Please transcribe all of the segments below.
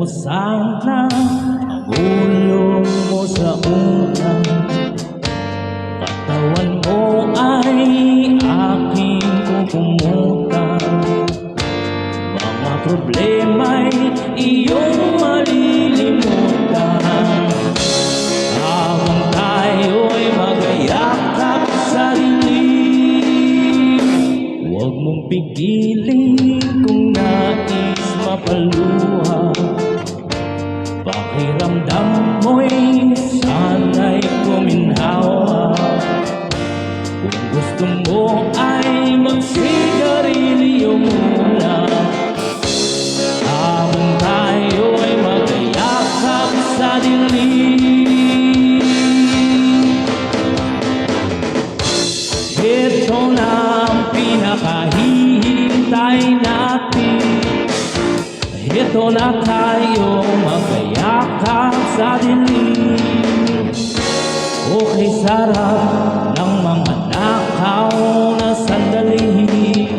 mo sana ulong mo sa unang katawan mo ay aking kukumutan. Mga problema'y iyong malilimutan habang tayo'y magayakap sa dilim. Huwag mong pigilin kung nais mapaluha, pakiramdam mo'y sana'y kuminhawa. Kung gusto mo ay magsigarilyo muna habang tayo'y magayakap sa dilim. Ito na ang pinakahihintay natin, ito na tayo magayakap sa dilim. Okay, sarap ng mga nakaw na sandali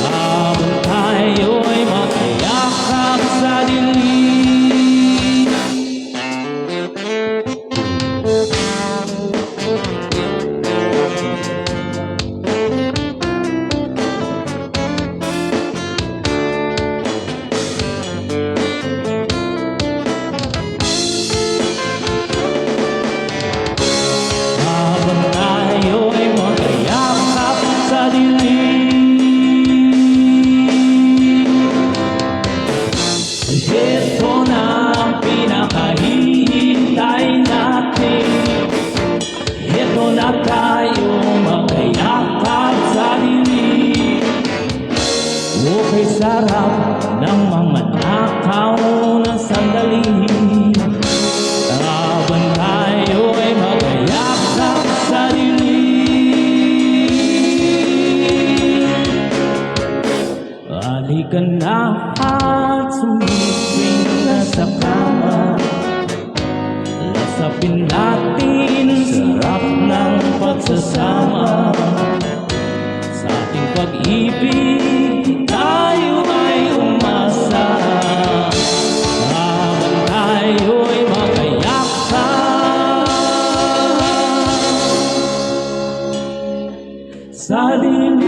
habang tayo'y magayakap sa dilim. Ito na ang pinakahihintay natin, ito na tayo magayakap sa dilim. Okay, sarap ng mga nakaw na sandali habang tayo'y magayakap sa dilim. Halika na at sumising na sa kama, lasapin natin sarap ng pagsasama. Sa ating pag-ibig tayo ay umasa habang tayo'y magayakap sa dilim.